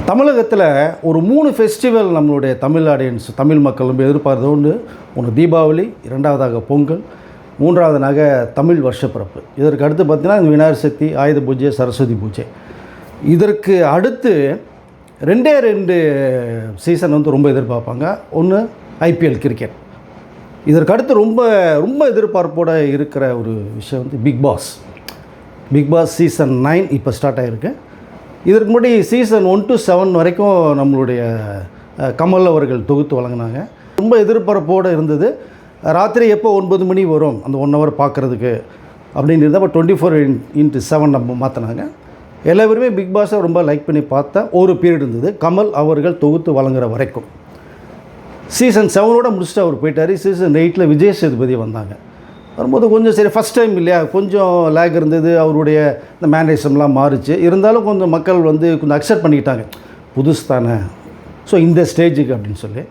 தமிழகத்தில் ஒரு 3 ஃபெஸ்டிவல் நம்மளுடைய தமிழ் ஆடியன்ஸ் தமிழ் மக்கள் ரொம்ப எதிர்பார்த்தது ஒன்று தீபாவளி, இரண்டாவதாக பொங்கல், மூன்றாவதுனாக தமிழ் வருஷப்பிறப்பு. இதற்கு அடுத்து பார்த்திங்கன்னா விநாயகர் சதுர்த்தி, ஆயுத பூஜை, சரஸ்வதி பூஜை. இதற்கு அடுத்து 2 சீசன் ரொம்ப எதிர்பார்ப்பாங்க. ஒன்று ஐபிஎல் கிரிக்கெட். இதற்கு அடுத்து ரொம்ப ரொம்ப எதிர்பார்ப்போடு இருக்கிற ஒரு விஷயம் பிக் பாஸ் சீசன் 9 இப்போ ஸ்டார்ட் ஆகிருக்கு. இதற்கு முன்னாடி சீசன் 1 to 7 வரைக்கும் நம்மளுடைய கமல் அவர்கள் தொகுத்து வழங்கினாங்க. ரொம்ப எதிர்பார்ப்போடு இருந்தது. ராத்திரி எப்போ 9 மணி வரும் அந்த 1 hour பார்க்குறதுக்கு அப்படின்னு இருந்தால் இப்போ 24x7 நம்ம மாற்றினாங்க. எல்லாருமே பிக் பாஸை ரொம்ப லைக் பண்ணி பார்த்தா ஒரு பீரியட் இருந்தது கமல் அவர்கள் தொகுத்து வழங்குற வரைக்கும். சீசன் 7 முடிச்சுட்டு அவர் போயிட்டார். சீசன் 8 விஜய் சேதுபதி வந்தாங்க. வரும்போது கொஞ்சம் சரி ஃபஸ்ட் டைம் இல்லையா, கொஞ்சம் லேக் இருந்தது. அவருடைய இந்த மேனரிசம்லாம் மாறிச்சு. இருந்தாலும் கொஞ்சம் மக்கள் கொஞ்சம் அக்செப்ட் பண்ணிக்கிட்டாங்க, புதுசு தானே, ஸோ இந்த ஸ்டேஜுக்கு அப்படின்னு சொல்லி.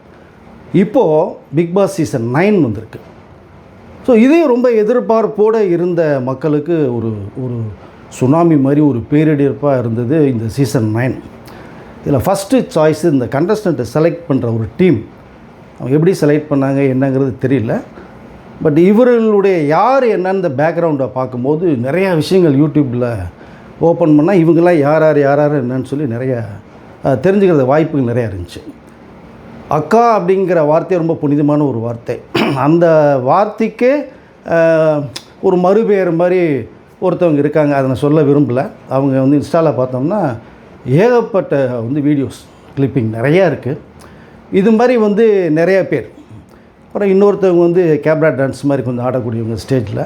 இப்போது பிக் பாஸ் சீசன் 9 வந்திருக்கு. ஸோ இதே ரொம்ப எதிர்பார்ப்போடு இருந்த மக்களுக்கு ஒரு ஒரு சுனாமி மாதிரி ஒரு பேரிடிப்பாக இருந்தது இந்த சீசன் 9. இதில் ஃபஸ்ட்டு சாய்ஸு இந்த கண்டஸ்டண்ட்டை செலக்ட் பண்ணுற ஒரு டீம். அவங்க எப்படி செலக்ட் பண்ணாங்க என்னங்கிறது தெரியல. பட் இவர்களுடைய யார் என்னன்னு இந்த பேக்ரவுண்டை பார்க்கும்போது நிறையா விஷயங்கள் யூடியூப்பில் ஓப்பன் பண்ணால் இவங்கெல்லாம் யார் என்னன்னு சொல்லி நிறையா தெரிஞ்சுக்கிறது வாய்ப்புகள் நிறையா இருந்துச்சு. அக்கா அப்படிங்கிற வார்த்தை ரொம்ப புனிதமான ஒரு வார்த்தை. அந்த வார்த்தைக்கே ஒரு மறுபெயர் மாதிரி ஒருத்தவங்க இருக்காங்க. அதை நான் சொல்ல விரும்பலை. அவங்க இன்ஸ்டாவில் பார்த்தோம்னா ஏகப்பட்ட வீடியோஸ் கிளிப்பிங் நிறையா இருக்குது. இது மாதிரி நிறையா பேர். அப்புறம் இன்னொருத்தவங்க கேப்ரா டான்ஸ் மாதிரி கொஞ்சம் ஆடக்கூடியவங்க ஸ்டேஜில்.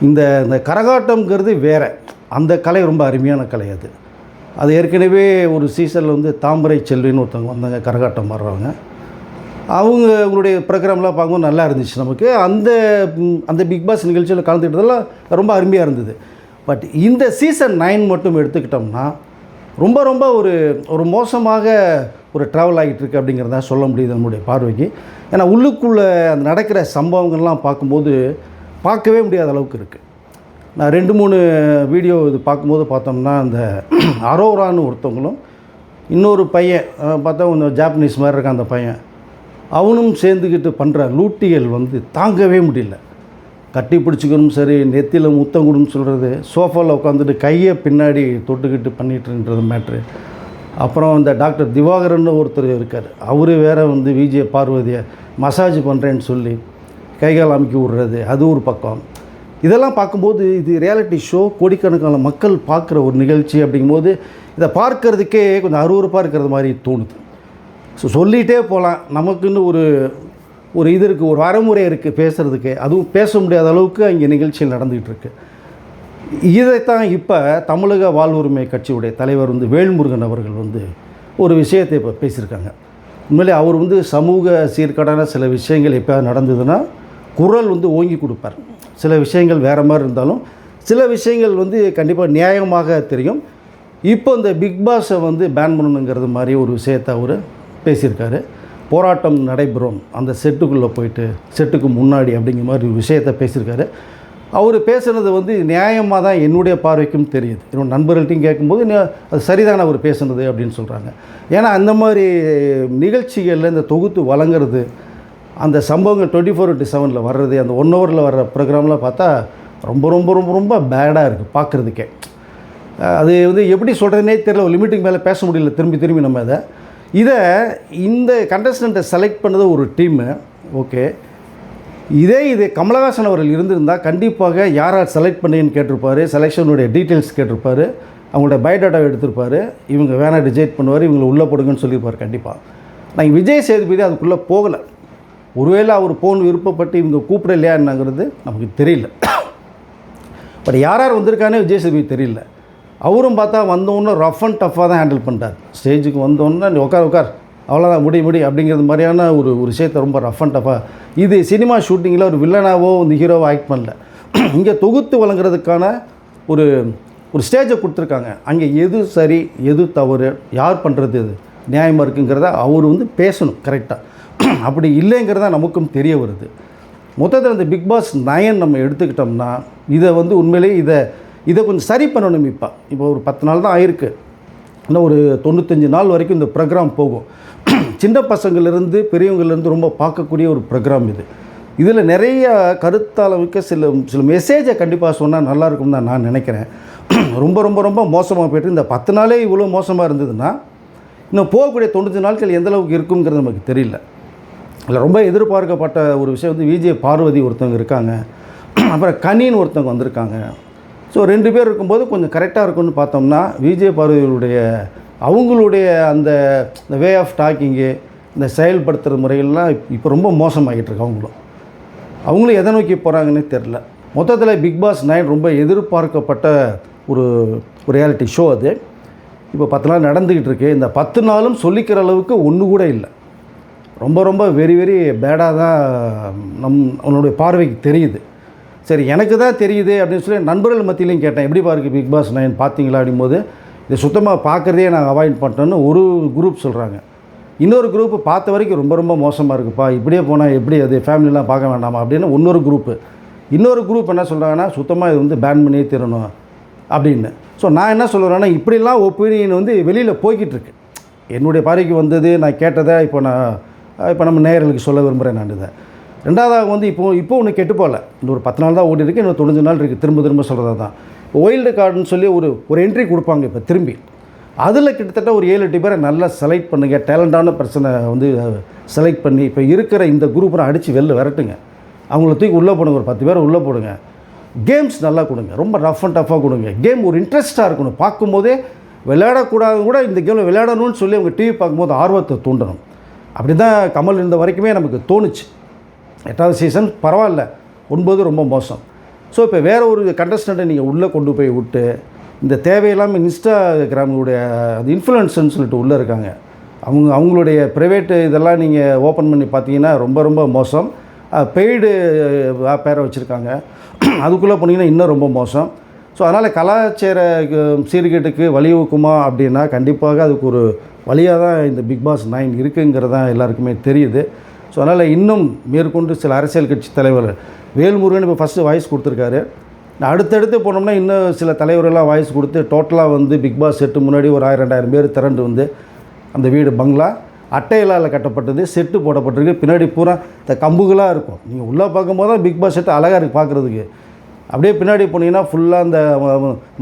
இந்த கரகாட்டம்ங்கிறது வேறு. அந்த கலை ரொம்ப அருமையான கலை. அது ஏற்கனவே ஒரு சீசனில் தாமரை செல்வின்னு ஒருத்தவங்க வந்தாங்க, கரகாட்டம் ஆடுறவங்க. அவங்களுடைய ப்ரோக்ராம்லாம் பார்க்கும்போது நல்லா இருந்துச்சு நமக்கு. அந்த பிக் பாஸ் நிகழ்ச்சியில் கலந்துக்கிட்டதெல்லாம் ரொம்ப அருமையாக இருந்தது. பட் இந்த சீசன் 9 மட்டும் எடுத்துக்கிட்டோம்னா ரொம்ப ரொம்ப ஒரு மோசமாக ஒரு ட்ராவல் ஆகிட்டுருக்கு அப்படிங்கிறத சொல்ல முடியுது நம்மளுடைய பார்வைக்கு. ஏன்னா உள்ளுக்குள்ளே அந்த நடக்கிற சம்பவங்கள்லாம் பார்க்கும்போது பார்க்கவே முடியாத அளவுக்கு இருக்குது. நான் 2-3 வீடியோ பார்க்கும்போது பார்த்தோம்னா அந்த அரோரான்னு ஒருத்தவங்களும் இன்னொரு பையன் பார்த்தா கொஞ்சம் ஜாப்பனீஸ் மாதிரி இருக்கான் அந்த பையன், அவனும் சேர்ந்துக்கிட்டு பண்ணுற லூட்டிகள் தாங்கவே முடியல. கட்டி பிடிச்சிக்கணும், சரி நெத்தியில் முத்தம் கொடுன்னு சொல்கிறது, சோஃபாவில் உட்காந்துட்டு கையை பின்னாடி தொட்டுக்கிட்டு பண்ணிட்டுன்றது மேட்ரு. அப்புறம் இந்த டாக்டர் திவாகரன் ஒருத்தர் இருக்கார், அவர் வேறு விஜய பார்வதியை மசாஜ் பண்ணுறேன்னு சொல்லி கைகால் அமுக்கி விடுறது, அது ஒரு பக்கம். இதெல்லாம் பார்க்கும்போது இது ரியாலிட்டி ஷோ, கோடிக்கணக்கான மக்கள் பார்க்குற ஒரு நிகழ்ச்சி. அப்படிங்கும்போது இதை பார்க்கறதுக்கே கொஞ்சம் அருவருப்பாக இருக்கிறது மாதிரி தோணுது. ஸோ சொல்லிகிட்டே போகலாம். நமக்குன்னு ஒரு இது இருக்குது, ஒரு வரமுறை இருக்குது பேசுகிறதுக்கு. அதுவும் பேச முடியாத அளவுக்கு அங்கே நிகழ்ச்சிகள் நடந்துகிட்டு இருக்குது. இதைத்தான் இப்போ தமிழக வாழ்வுரிமை கட்சியுடைய தலைவர் வேல்முருகன் அவர்கள் ஒரு விஷயத்தை இப்போ பேசியிருக்காங்க. உண்மையிலே அவர் சமூக சீர்கேடான சில விஷயங்கள் எப்போ நடந்ததுன்னா குரல் ஓங்கி கொடுப்பார். சில விஷயங்கள் வேறு மாதிரி இருந்தாலும் சில விஷயங்கள் கண்டிப்பாக நியாயமாக தெரியும். இப்போ இந்த பிக் பாஸை பேன் பண்ணணுங்கிறது மாதிரி ஒரு விஷயத்தை அவர் பேசியிருக்காரு. போராட்டம் நடைபெறும் அந்த செட்டுக்குள்ளே போயிட்டு செட்டுக்கு முன்னாடி அப்படிங்கிற மாதிரி ஒரு விஷயத்தை பேசியிருக்காரு. அவர் பேசுனது நியாயமாக தான் என்னுடைய பார்வைக்கும் தெரியுது. என்னோட நண்பர்கள்ட்டையும் கேட்கும்போது அது சரிதான அவர் பேசுனது அப்படின்னு சொல்கிறாங்க. ஏன்னா அந்த மாதிரி நிகழ்ச்சிகளில் இந்த தொகுத்து வழங்குறது, அந்த சம்பவங்கள் 24x7 வர்றது, அந்த 1 hour வர்ற ப்ரோக்ராம்லாம் பார்த்தா ரொம்ப ரொம்ப ரொம்ப ரொம்ப பேடாக இருக்குது பார்க்குறதுக்கே. அது எப்படி சொல்கிறதுனே தெரியல. ஒரு லிமிட்டுக்கு மேலே பேச முடியல திரும்பி நம்ம இதை இந்த கண்டஸ்டண்ட்டை செலக்ட் பண்ணது ஒரு டீமு. ஓகே, இதே கமலஹாசன் அவர்கள் இருந்திருந்தால் கண்டிப்பாக யார் செலக்ட் பண்ணேன்னு கேட்டிருப்பார், செலெக்ஷனுடைய டீட்டெயில்ஸ் கேட்டிருப்பார், அவங்களோட பயோடாட்டாவை எடுத்திருப்பார், இவங்க வேணால் ரிஜெக்ட் பண்ணுவார், இவங்களை உள்ளே போடுங்கன்னு சொல்லியிருப்பார் கண்டிப்பாக. நான் விஜய் சேதுபதி அதுக்குள்ளே போகலை. ஒருவேளை அவர் விருப்பப்பட்டு இவங்க கூப்பிடலையா என்னங்கிறது நமக்கு தெரியல. பட் யார் வந்திருக்கானே விஜய் சேதுபதி தெரியல. அவரும் பார்த்தா வந்தோன்னே ரஃப் அண்ட் டஃப்பாக தான் ஹேண்டில் பண்ணிட்டார். ஸ்டேஜுக்கு வந்தோன்னே நீ உட்கார் அவ்வளோதான் முடி அப்படிங்கிறது மாதிரியான ஒரு விஷயத்தை ரொம்ப ரஃப் அண்ட் டஃப்பாக. இது சினிமா ஷூட்டிங்கில் ஒரு வில்லனாவோ ஹீரோவோ ஆக்ட் பண்ணல. இங்கே தொகுத்து வழங்குறதுக்கான ஒரு ஸ்டேஜை கொடுத்துருக்காங்க. அங்கே எது சரி எது தவறு, யார் பண்ணுறது எது நியாயமாக இருக்குங்கிறத அவர் பேசணும் கரெக்டாக. அப்படி இல்லைங்கிறத நமக்கும் தெரிய வருது. மொத்தத்தில் இந்த பிக் பாஸ் 9 நம்ம எடுத்துக்கிட்டோம்னா இதை உண்மையிலே இதை கொஞ்சம் சரி பண்ணணும். இப்போ ஒரு 10 நாள் தான் ஆயிருக்கு. இன்னும் ஒரு 95 நாள் வரைக்கும் இந்த ப்ரோக்ராம் போகும். சின்ன பசங்கள்லேருந்து பெரியவங்கள்லேருந்து ரொம்ப பார்க்கக்கூடிய ஒரு ப்ரோக்ராம் இது. இதில் நிறைய கருத்தாளவுக்கு சில மெசேஜை கண்டிப்பாக சொன்னால் நல்லாயிருக்கும் தான் நான் நினைக்கிறேன். ரொம்ப ரொம்ப ரொம்ப மோசமாக போய்ட்டு இந்த 10 நாளே இவ்வளோ மோசமாக இருந்ததுன்னா இன்னும் போகக்கூடிய 95 நாட்கள் எந்தளவுக்கு இருக்குங்கிறது நமக்கு தெரியல. இல்லை ரொம்ப எதிர்பார்க்கப்பட்ட ஒரு விஷயம் வந்து விஜய் பார்வதி ஒருத்தவங்க இருக்காங்க, அப்புறம் கனின்னு ஒருத்தவங்க வந்திருக்காங்க. ஸோ 2 பேர் இருக்கும்போது கொஞ்சம் கரெக்டாக இருக்கும்னு பார்த்தோம்னா விஜய் பார்வதியுடைய அவங்களுடைய அந்த வே ஆஃப் டாக்கிங்கு, இந்த செயல்படுத்துகிற முறைகள்லாம் இப்போ ரொம்ப மோசமாகிட்டு இருக்கு. அவங்களும் எதை நோக்கி போகிறாங்கன்னே தெரில. மொத்தத்தில் பிக் பாஸ் 9 ரொம்ப எதிர்பார்க்கப்பட்ட ஒரு ரியாலிட்டி ஷோ அது. இப்போ 10 நாள் நடந்துக்கிட்டு இருக்கு. இந்த 10 நாளும் சொல்லிக்கிற அளவுக்கு ஒன்று கூட இல்லை. ரொம்ப ரொம்ப வெரி வெரி பேடாக தான் அவனுடைய பார்வைக்கு தெரியுது. சரி, எனக்கு தான் தெரியுது அப்படின்னு சொல்லி நண்பர்கள் மத்தியிலையும் கேட்டேன், எப்படி பாருக்கு பிக் பாஸ் 9 பார்த்தீங்களா அப்படிங்கும்போது, இதை சுத்தமாக பார்க்குறதே நான் அவாய்ட் பண்ணிட்டேன்னு ஒரு குரூப் சொல்கிறாங்க. இன்னொரு குரூப்பு பார்த்த வரைக்கும் ரொம்ப ரொம்ப மோசமாக இருக்குப்பா, இப்படியே போனால் எப்படி அது ஃபேமிலிலாம் பார்க்க வேண்டாமா அப்படின்னு இன்னொரு குரூப் என்ன சொல்கிறாங்கன்னா, சுத்தமாக இது வந்து பேன் பண்ணியே தரணும் அப்படின்னு. ஸோ நான் என்ன சொல்கிறேன்னா, இப்படிலாம் ஒப்பீனியன் வந்து வெளியில் போய்கிட்டு இருக்கு. என்னுடைய பார்வைக்கு வந்தது, நான் கேட்டதை இப்போ நம்ம நேயர்களுக்கு சொல்ல விரும்புகிறேன். நான் இதை ரெண்டாவதாக வந்து இப்போ ஒன்று கெட்டு போகல. இன்னொரு 10 நாள் தான் ஓடி இருக்குது, இன்னொரு 90 நாள் இருக்குது. திரும்ப சொல்கிறதா தான் ஒயில்டு கார்டுன்னு சொல்லி ஒரு என்ட்ரி கொடுப்பாங்க. இப்போ திரும்பி அதில் கிட்டத்தட்ட ஒரு 7-8 பேரை நல்லா செலக்ட் பண்ணுங்கள், டேலண்டான பர்சனை வந்து செலக்ட் பண்ணி இப்போ இருக்கிற இந்த குரூப்பை அடித்து வெளில விரட்டுங்க. அவங்கள தூக்கி உள்ளே போடுங்க, ஒரு 10 பேரை உள்ளே போடுங்க. கேம்ஸ் நல்லா கொடுங்க, ரொம்ப ரஃப் அண்ட் டஃப்பாக கொடுங்க. கேம் ஒரு இன்ட்ரெஸ்ட்டாக இருக்கணும், பார்க்கும்போதே விளையாடக்கூடாது கூட இந்த கேமில் விளையாடணும்னு சொல்லி அவங்க டிவி பார்க்கும்போது ஆர்வத்தை தூண்டணும். அப்படி தான் கமல் இருந்த வரைக்குமே நமக்கு தோணுச்சு. 8வது சீசன் பரவாயில்ல, 9 ரொம்ப மோசம். ஸோ இப்போ வேறு ஒரு கண்டஸ்டண்ட்டை நீங்கள் உள்ளே கொண்டு போய் விட்டு இந்த தேவையில்லாமல் இன்ஸ்டாகிராமுடைய அது இன்ஃப்ளூயன்ஸ்ன்னு சொல்லிட்டு உள்ளே இருக்காங்க. அவங்களுடைய ப்ரைவேட்டு இதெல்லாம் நீங்கள் ஓப்பன் பண்ணி பார்த்தீங்கன்னா ரொம்ப ரொம்ப மோசம். பெய்டு பேரை வச்சுருக்காங்க, அதுக்குள்ளே போனீங்கன்னா இன்னும் ரொம்ப மோசம். ஸோ அதனால் கலாச்சார சீர்கேட்டுக்கு வழிவகுக்குமா அப்படின்னா கண்டிப்பாக அதுக்கு ஒரு வழியாக தான் இந்த பிக் பாஸ் 9 இருக்குங்கிறது தான் எல்லாருக்குமே தெரியுது. ஸோ அதனால் இன்னும் மேற்கொண்டு சில அரசியல் கட்சி தலைவர் வேல்முருகன் இப்போ ஃபஸ்ட்டு வாய்ஸ் கொடுத்துருக்காரு. அடுத்தடுத்து போனோம்னா இன்னும் சில தலைவர்கள்லாம் வாய்ஸ் கொடுத்து டோட்டலாக வந்து பிக் பாஸ் செட்டு முன்னாடி ஒரு 1000-2000 பேர் திரண்டு வந்து அந்த வீடு பங்களா அட்டையிலால் கட்டப்பட்டது, செட்டு போடப்பட்டிருக்கு. பின்னாடி பூரா இந்த கம்புகளாக இருக்கும். நீங்கள் உள்ளே பார்க்கும்போது தான் பிக் பாஸ் செட்டு அழகாக இருக்குது பார்க்குறதுக்கு. அப்படியே பின்னாடி போனீங்கன்னா ஃபுல்லாக அந்த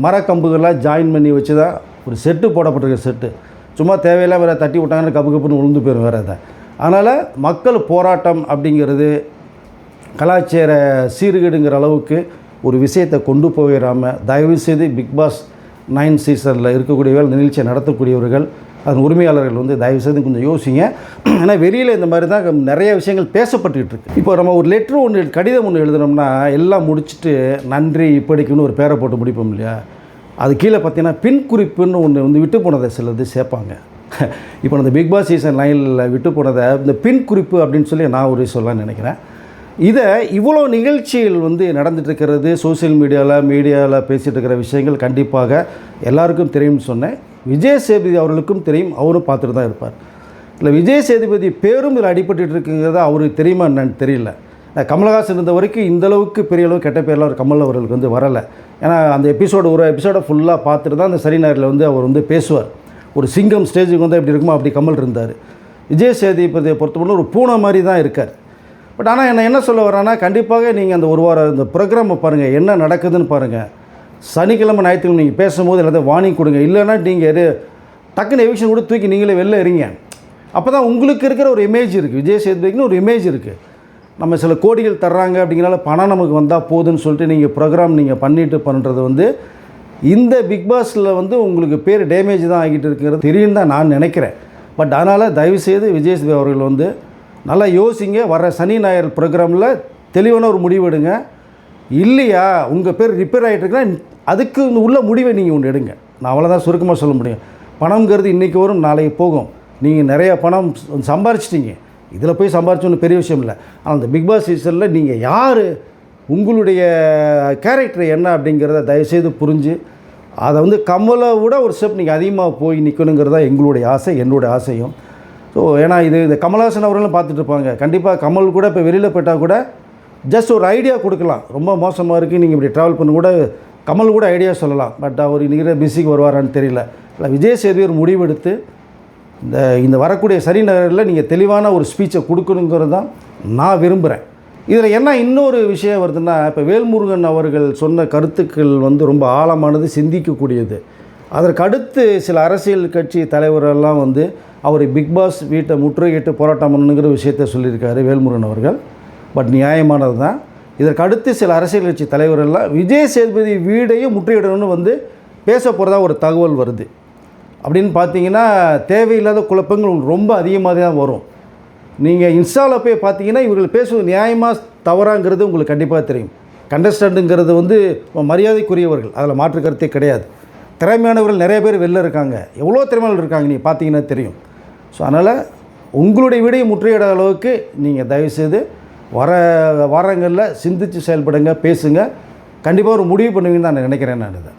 மரக்கம்புகள்லாம் ஜாயின் பண்ணி வச்சு தான் ஒரு செட்டு போடப்பட்டிருக்கு. செட்டு சும்மா தேவையில்லாம் வேறு தட்டி விட்டாங்கன்னு கப்புன்னு விழுந்து போயிடும் வேறு அதை. அதனால் மக்கள் போராட்டம் அப்படிங்கிறது கலாச்சார சீர்கேடுங்கிற அளவுக்கு ஒரு விஷயத்தை கொண்டு போயிடாமல் தயவுசெய்து பிக் பாஸ் 9 சீசனில் இருக்கக்கூடியவர்கள், நிகழ்ச்சியை நடத்தக்கூடியவர்கள், அதன் உரிமையாளர்கள் வந்து தயவுசெய்து கொஞ்சம் யோசிங்க. ஏன்னா வெளியில் இந்த மாதிரி தான் நிறைய விஷயங்கள் பேசப்பட்டுக்கிட்டு இருக்கு. இப்போ நம்ம ஒரு கடிதம் ஒன்று எழுதுனோம்னா எல்லாம் முடிச்சுட்டு நன்றி இப்படிக்குன்னு ஒரு பேரை போட்டு முடிப்போம் இல்லையா? அது கீழே பார்த்தீங்கன்னா பின் குறிப்புன்னு ஒன்று வந்து விட்டு போனதை சிலது சேர்ப்பாங்க. இப்போ அந்த பிக் பாஸ் சீசன் 9 விட்டு போனதை இந்த பின் குறிப்பு அப்படின்னு சொல்லி நான் ஒரு சொல்லலாம்னு நினைக்கிறேன். இதை இவ்வளோ நிகழ்ச்சிகள் வந்து நடந்துகிட்ருக்கிறது, சோசியல் மீடியாவில் பேசிகிட்டு இருக்கிற விஷயங்கள் கண்டிப்பாக எல்லாருக்கும் தெரியும்னு சொன்னேன். விஜய் சேதுபதி அவர்களுக்கும் தெரியும், அவரும் பார்த்துட்டு தான் இருப்பார். இல்லை விஜய் சேதுபதி பேரும் இதில் அடிபட்டு இருக்குங்கிறத அவருக்கு தெரியுமா என்னன்னு தெரியல. கமலஹாசன் இருந்த வரைக்கும் இந்தளவுக்கு பெரிய அளவு கெட்ட பேரில் அவர் கமல் அவர்களுக்கு வந்து வரலை. ஏன்னா அந்த ஒரு எபிசோடை ஃபுல்லாக பார்த்துட்டு தான் அந்த சரி ஞாயிறில் வந்து அவர் வந்து பேசுவார். ஒரு சிங்கம் ஸ்டேஜுக்கு வந்து எப்படி இருக்குமோ அப்படி கமல் இருந்தார். விஜய் சேதுபதியை பொறுத்தவரை ஒரு பூனை மாதிரி தான் இருக்கார். பட் ஆனால் என்ன சொல்ல வரான்னா, கண்டிப்பாக நீங்கள் அந்த ஒரு வாரம் இந்த ப்ரோக்ராமை பாருங்கள், என்ன நடக்குதுன்னு பாருங்கள். சனிக்கிழமை ஞாயிற்றுக்கிழமை நீங்கள் பேசும்போது எல்லாத்தையும் வார்னிங் கொடுங்க. இல்லைன்னா நீங்கள் டக்குன்னு எவிக்ஷன் கூட தூக்கி நீங்களே வெளில இருங்க. அப்போ தான் உங்களுக்கு இருக்கிற ஒரு இமேஜ் இருக்குது, விஜய் சேதுபதிக்குன்னு ஒரு இமேஜ் இருக்குது. நம்ம சில கோடிகள் தர்றாங்க அப்படிங்கிறனால பணம் நமக்கு வந்தால் போதுன்னு சொல்லிட்டு நீங்கள் ப்ரோக்ராம் நீங்கள் பண்ணிட்டு பண்ணுறது வந்து இந்த பிக் பாஸில் வந்து உங்களுக்கு பேர் டேமேஜ் தான் ஆகிட்டு இருக்கிறது தெரியும் தான் நான் நினைக்கிறேன். பட் அதனால் தயவுசெய்து விஜய் சேதுபதி அவர்கள் வந்து நல்லா யோசிங்க. வர சனி ஞாயிறு ப்ரோக்ராமில் தெளிவான ஒரு முடிவு எடுங்க. இல்லையா உங்கள் பேர் ரிப்பேர் ஆகிட்டுருக்குன்னா அதுக்கு உள்ள முடிவை நீங்கள் ஒன்று எடுங்க. நான் அவ்வளோதான் சுருக்கமாக சொல்ல முடியும். பணம்ங்கிறது இன்றைக்கி வரும், நாளைக்கு போகும். நீங்கள் நிறைய பணம் சம்பாரிச்சிட்டிங்க, இதில் போய் சம்பாரிச்சோன்னு பெரிய விஷயம் இல்லை. ஆனால் அந்த பிக் பாஸ் சீசனில் நீங்கள் யார், உங்களுடைய கேரக்டர் என்ன அப்படிங்கிறத தயவுசெய்து புரிஞ்சு அதை வந்து கமலை விட ஒரு ஸ்டெப் நீங்கள் அதிகமாக போய் நிற்கணுங்கிறதா எங்களுடைய ஆசை, என்னுடைய ஆசையும். ஸோ ஏன்னா இந்த கமல்ஹாசன் அவர்களும் பார்த்துட்டு இருப்பாங்க. கண்டிப்பாக கமல் கூட இப்போ வெளியில் போயிட்டால் கூட ஜஸ்ட் ஒரு ஐடியா கொடுக்கலாம். ரொம்ப மோசமாக இருக்குது, நீங்கள் இப்படி ட்ராவல் பண்ண கூட கமல் கூட ஐடியா சொல்லலாம். பட் அவர் இன்றைக்கி பிஸிக்கு வருவாரான்னு தெரியல. இல்லை விஜய் சேதுபதி ஒரு முடிவெடுத்து இந்த வரக்கூடிய சனி ஞாயிறில் நீங்கள் தெளிவான ஒரு ஸ்பீச்சை கொடுக்கணுங்கிறது தான் நான் விரும்புகிறேன். இதில் என்ன இன்னொரு விஷயம் வருதுன்னா, இப்போ வேல்முருகன் அவர்கள் சொன்ன கருத்துக்கள் வந்து ரொம்ப ஆழமானது, சிந்திக்கக்கூடியது. அதற்கு அடுத்து சில அரசியல் கட்சி தலைவரெல்லாம் வந்து அவர் பிக்பாஸ் வீட்டை முற்றுகையிட்டு போராட்டம் பண்ணணுங்கிற விஷயத்தை சொல்லியிருக்காரு வேல்முருகன் அவர்கள். பட் நியாயமானது தான். இதற்கு அடுத்து சில அரசியல் கட்சி தலைவரெல்லாம் விஜய் சேதுபதி வீடையும் முற்றுகையிடணும்னு வந்து பேச போகிறதா ஒரு தகவல் வருது. அப்படின்னு பார்த்தீங்கன்னா தேவையில்லாத குழப்பங்கள் உங்களுக்கு ரொம்ப அதிகமாக தான் வரும். நீங்கள் இன்ஸ்டாவில் போய் பார்த்தீங்கன்னா இவர்கள் பேசுவது நியாயமாக தவறாங்கிறது உங்களுக்கு கண்டிப்பாக தெரியும். கண்டஸ்டண்ட்டுங்கிறது வந்து மரியாதைக்குரியவர்கள், அதில் மாற்று கருத்தே கிடையாது. திறமையானவர்கள் நிறைய பேர் வெளில இருக்காங்க, எவ்வளோ திறமையாளர்கள் இருக்காங்க, நீங்கள் பார்த்தீங்கன்னா தெரியும். ஸோ அதனால் உங்களுடைய வீடையும் முற்றுகையிட அளவுக்கு நீங்கள் தயவுசெய்து வர வாரங்களில் சிந்தித்து செயல்படுங்க, பேசுங்க. கண்டிப்பாக ஒரு முடிவு பண்ணுவீங்கன்னு நான் நினைக்கிறேன். நான் இதை